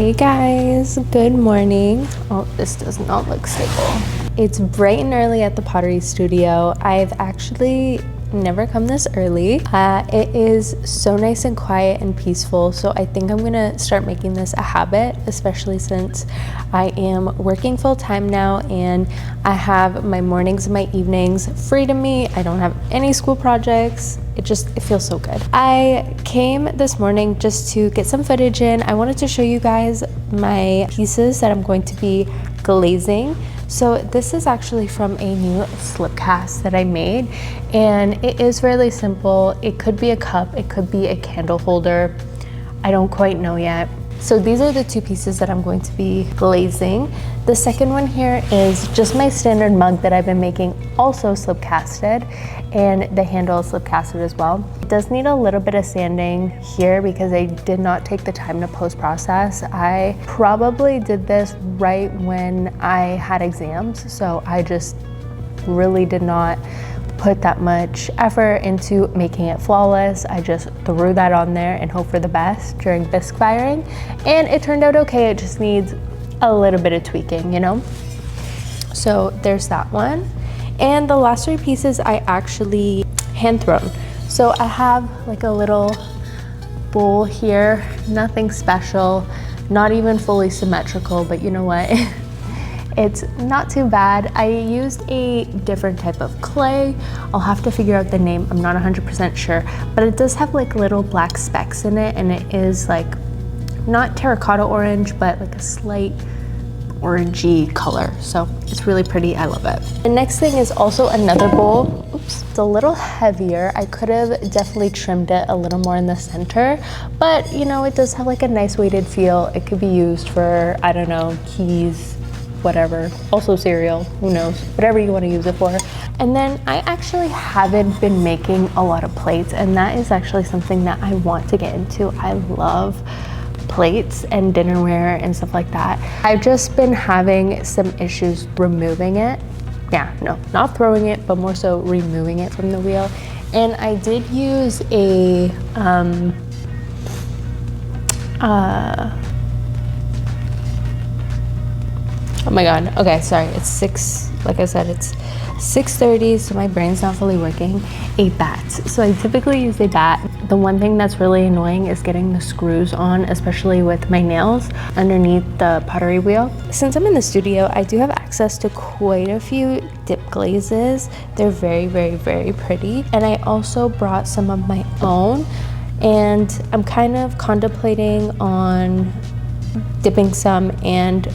Hey guys, good morning. Oh, this does not look stable. It's bright and early at the pottery studio. I've actually never come this early. It is so nice and quiet and peaceful, so I think I'm gonna start making this a habit, especially since I am working full-time now and I have my mornings and my evenings free to me. I don't have any school projects. It feels so good. I came this morning just to get some footage in. I wanted to show you guys my pieces that I'm going to be glazing. So this is actually from a new slip cast that I made, and it is really simple. It could be a cup, it could be a candle holder. I don't quite know yet. So these are the two pieces that I'm going to be glazing. The second one here is just my standard mug that I've been making, also slip casted, and the handle is slip casted as well. It does need a little bit of sanding here because I did not take the time to post-process. I probably did this right when I had exams, so I just really did not put that much effort into making it flawless. I just threw that on there and hope for the best during bisque firing, and it turned out okay. It just needs a little bit of tweaking, you know? So there's that one. And the last three pieces I actually hand thrown. So I have like a little bowl here, nothing special, not even fully symmetrical, but you know what? It's not too bad. I used a different type of clay. I'll have to figure out the name. I'm not 100% sure, but it does have like little black specks in it, and it is like not terracotta orange, but like a slight orangey color. So it's really pretty. I love it. The next thing is also another bowl. Oops, it's a little heavier. I could have definitely trimmed it a little more in the center, but you know, it does have like a nice weighted feel. It could be used for, I don't know, keys, whatever, also cereal, who knows, whatever you want to use it for. And then I actually haven't been making a lot of plates, and that is actually something that I want to get into. I love plates and dinnerware and stuff like that. I've just been having some issues removing it. Yeah, no, not throwing it, but more so removing it from the wheel. And I did use a oh my God, okay, sorry, it's 6, like I said, it's 6:30, so my brain's not fully working. A bat. So I typically use a bat. The one thing that's really annoying is getting the screws on, especially with my nails underneath the pottery wheel. Since I'm in the studio, I do have access to quite a few dip glazes. They're very, very, very pretty. And I also brought some of my own, and I'm kind of contemplating on dipping some and,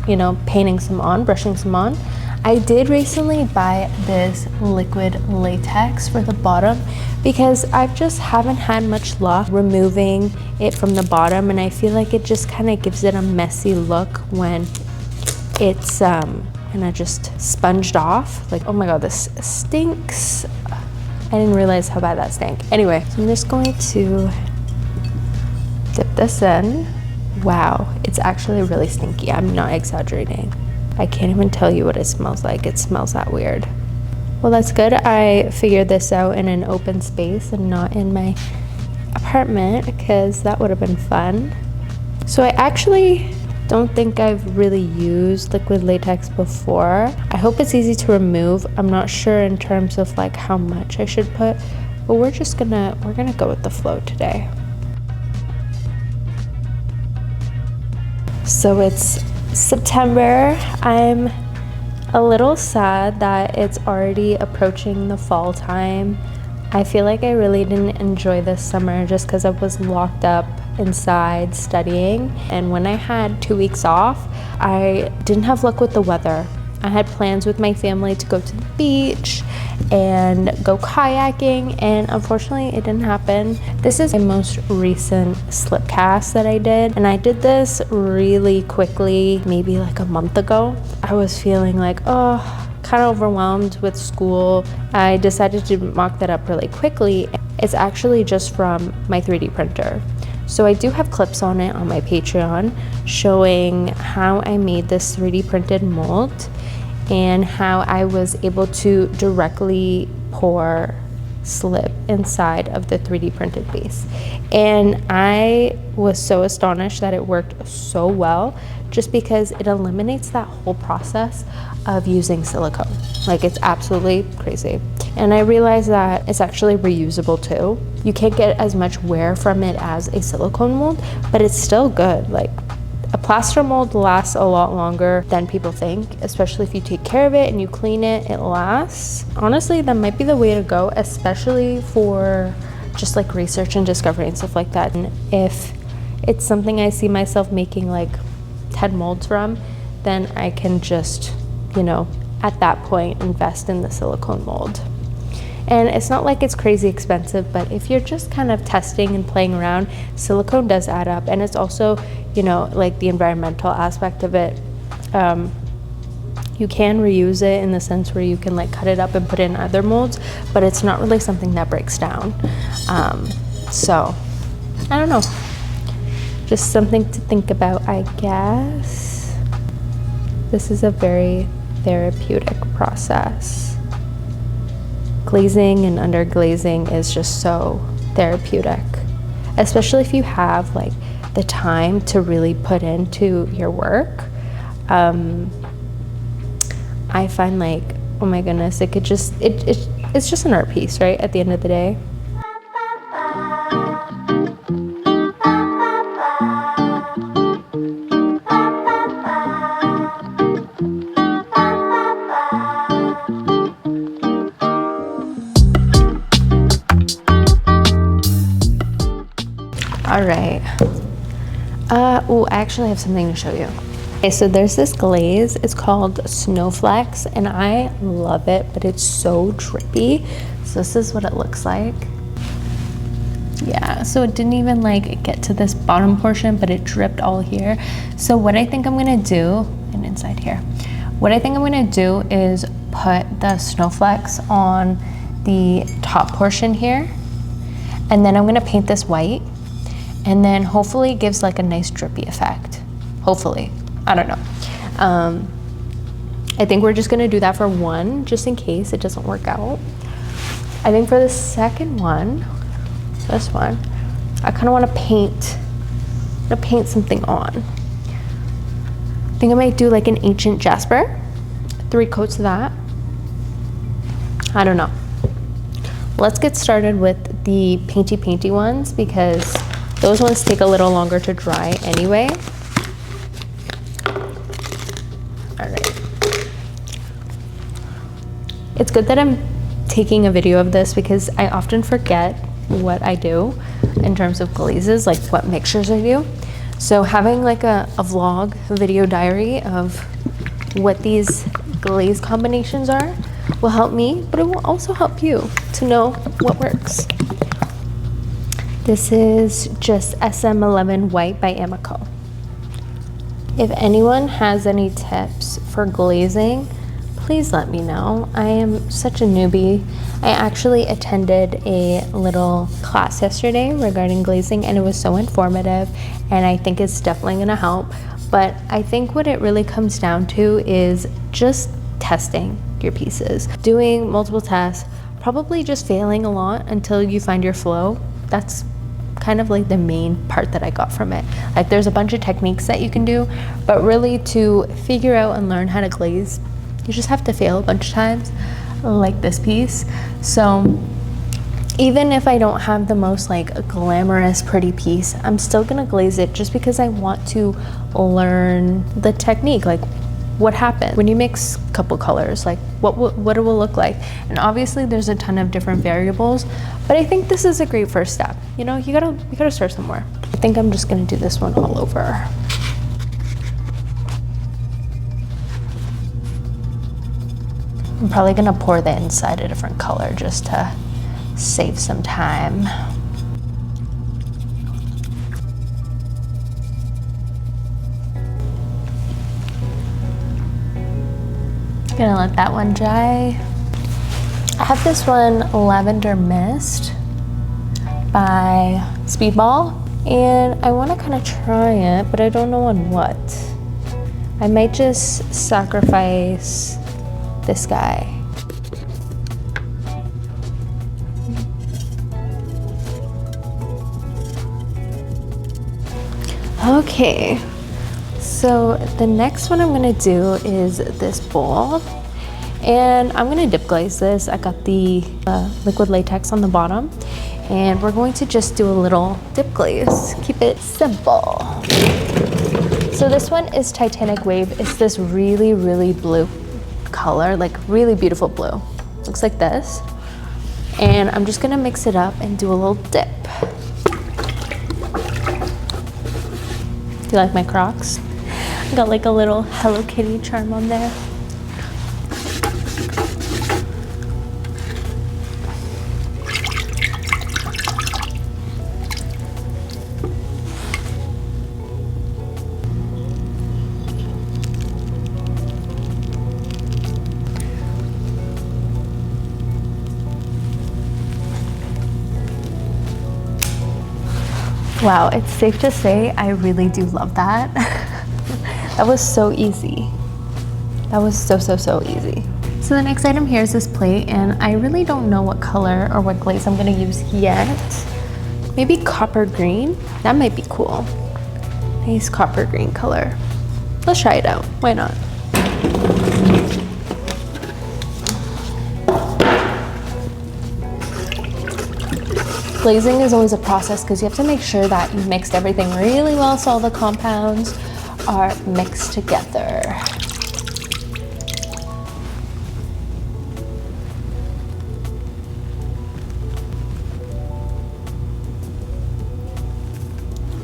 you know, painting some on, brushing some on. I did recently buy this liquid latex for the bottom because I just haven't had much luck removing it from the bottom, and I feel like it just kind of gives it a messy look when it's kind of just sponged off. Like, oh my God, this stinks. I didn't realize how bad that stank. Anyway, so I'm just going to dip this in. Wow, it's actually really stinky. I'm not exaggerating. I can't even tell you what it smells like. It smells that weird. Well, that's good. I figured this out in an open space and not in my apartment, because that would have been fun. So I actually don't think I've really used liquid latex before. I hope it's easy to remove. I'm not sure in terms of like how much I should put, but we're gonna go with the flow today. So it's September. I'm a little sad that it's already approaching the fall time. I feel like I really didn't enjoy this summer just because I was locked up inside studying. And when I had 2 weeks off, I didn't have luck with the weather. I had plans with my family to go to the beach and go kayaking, and unfortunately it didn't happen. This is my most recent slip cast that I did, and I did this really quickly, maybe like a month ago. I was feeling like, oh, kind of overwhelmed with school. I decided to mock that up really quickly. It's actually just from my 3D printer. So I do have clips on it on my Patreon showing how I made this 3D printed mold and how I was able to directly pour slip inside of the 3D printed base. And I was so astonished that it worked so well, just because it eliminates that whole process of using silicone. Like, it's absolutely crazy. And I realized that it's actually reusable too. You can't get as much wear from it as a silicone mold, but it's still good. Like, a plaster mold lasts a lot longer than people think, especially if you take care of it and you clean it, it lasts. Honestly, that might be the way to go, especially for just like research and discovery and stuff like that. And if it's something I see myself making like 10 molds from, then I can just, you know, at that point invest in the silicone mold. And it's not like it's crazy expensive, but if you're just kind of testing and playing around, silicone does add up. And it's also, you know, like the environmental aspect of it. You can reuse it in the sense where you can like cut it up and put it in other molds, but it's not really something that breaks down. So I don't know, just something to think about, I guess. This is a very therapeutic process. Glazing and under glazing is just so therapeutic, especially if you have like the time to really put into your work. I find like, oh my goodness, it could just, it's just an art piece, right? At the end of the day. All right. Oh, I actually have something to show you. Okay, so there's this glaze. It's called Snowflex, and I love it, but it's so drippy. So this is what it looks like. Yeah, so it didn't even like get to this bottom portion, but it dripped all here. So what I think I'm gonna do, and inside here, what I think I'm gonna do is put the Snowflex on the top portion here, and then I'm gonna paint this white. And then hopefully it gives like a nice drippy effect. Hopefully, I don't know. I think we're just gonna do that for one, just in case it doesn't work out. I think for the second one, this one, I kind of want to paint something on. I think I might do like an ancient jasper, 3 coats of that. I don't know. Let's get started with the painty ones, because those ones take a little longer to dry anyway. All right. It's good that I'm taking a video of this, because I often forget what I do in terms of glazes, like what mixtures I do. So having like a vlog, a video diary of what these glaze combinations are will help me, but it will also help you to know what works. This is just SM11 White by Amico. If anyone has any tips for glazing, please let me know. I am such a newbie. I actually attended a little class yesterday regarding glazing, and it was so informative, and I think it's definitely gonna help. But I think what it really comes down to is just testing your pieces, doing multiple tests, probably just failing a lot until you find your flow. That's kind of like the main part that I got from it. Like, there's a bunch of techniques that you can do, but really to figure out and learn how to glaze, you just have to fail a bunch of times, like this piece. So even if I don't have the most like glamorous pretty piece, I'm still gonna glaze it, just because I want to learn the technique, like what happens when you mix a couple colors, like what it will look like. And obviously there's a ton of different variables, but I think this is a great first step. You know, you gotta start somewhere. I think I'm just gonna do this one all over. I'm probably gonna pour the inside a different color just to save some time. Gonna let that one dry. I have this one, Lavender Mist by Speedball, and I want to kind of try it, but I don't know on what. I might just sacrifice this guy. Okay, so the next one I'm gonna do is this bowl. And I'm gonna dip glaze this. I got the liquid latex on the bottom. And we're going to just do a little dip glaze. Keep it simple. So this one is Titanic Wave. It's this really, really blue color, like really beautiful blue. Looks like this. And I'm just gonna mix it up and do a little dip. Do you like my Crocs? I got like a little Hello Kitty charm on there. Wow, it's safe to say I really do love that. That was so easy. That was so easy. So the next item here is this plate, and I really don't know what color or what glaze I'm gonna use yet. Maybe copper green? That might be cool. Nice copper green color. Let's try it out, why not? Glazing is always a process because you have to make sure that you mixed everything really well so all the compounds are mixed together.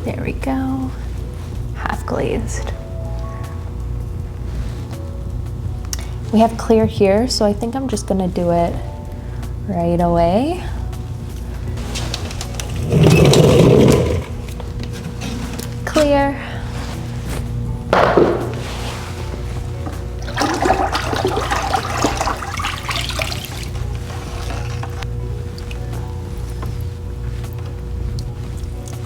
There we go, half glazed. We have clear here, so I think I'm just gonna do it right away. Clear.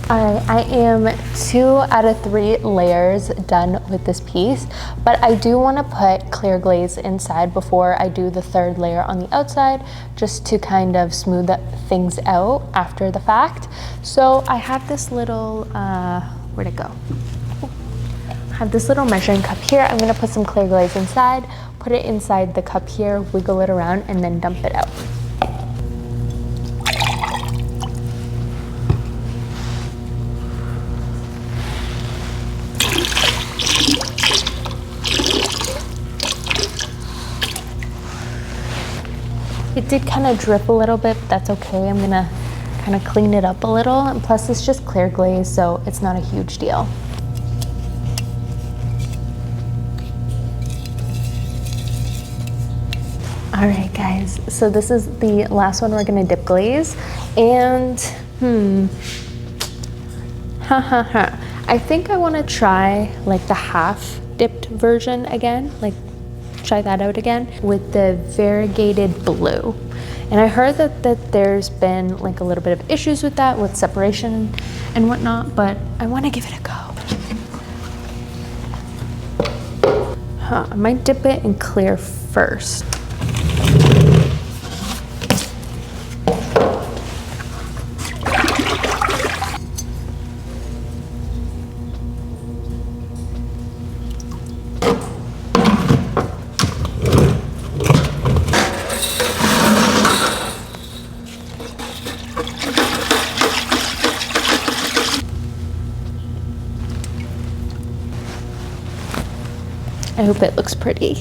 Alright, I am 2 out of 3 layers done with this piece, but I do want to put clear glaze inside before I do the 3rd layer on the outside, just to kind of smooth things out after the fact. So I have this little, where'd it go? I have this little measuring cup here. I'm going to put some clear glaze inside, put it inside the cup here, wiggle it around, and then dump it out. It did kind of drip a little bit, but that's okay. I'm gonna kind of clean it up a little, and plus it's just clear glaze, so it's not a huge deal. All right, guys, so this is the last one we're gonna dip glaze, and I think I wanna try like the half dipped version again, like try that out again with the variegated blue. And I heard that there's been like a little bit of issues with that, with separation and whatnot, but I want to give it a go. I might dip it in clear first. I hope it looks pretty.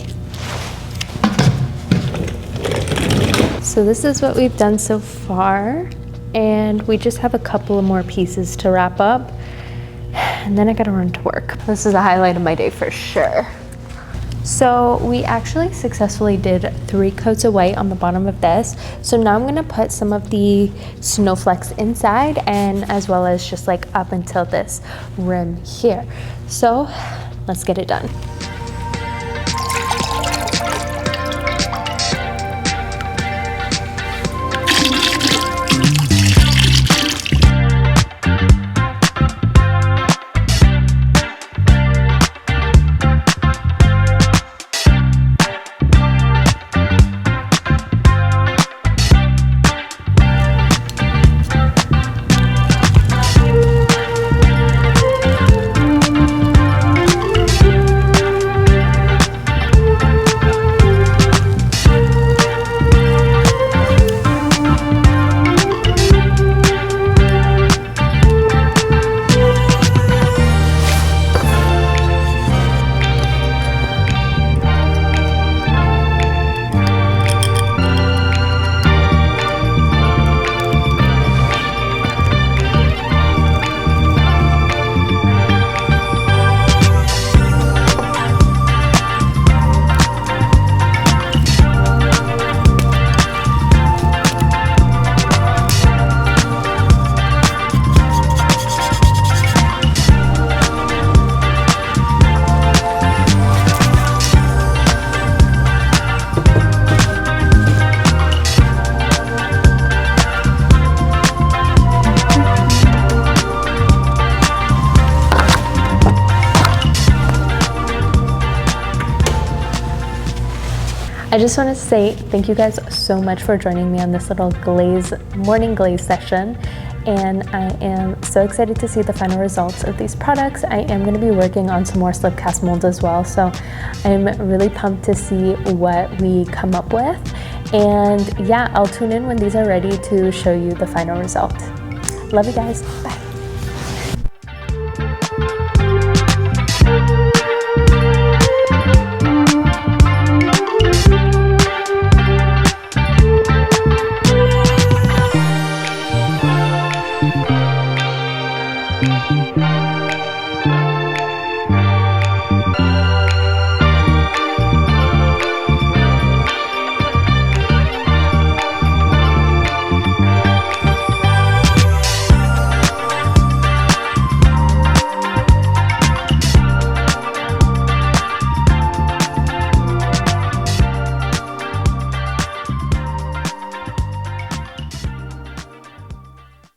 So this is what we've done so far, and we just have a couple of more pieces to wrap up, and then I gotta run to work. This is a highlight of my day for sure. So we actually successfully did 3 coats of white on the bottom of this. So now I'm gonna put some of the snowflakes inside, and as well as just like up until this rim here. So let's get it done. I just want to say thank you guys so much for joining me on this little morning glaze session. And I am so excited to see the final results of these products. I am going to be working on some more slip cast molds as well, so I'm really pumped to see what we come up with. And yeah, I'll tune in when these are ready to show you the final result. Love you guys. Bye.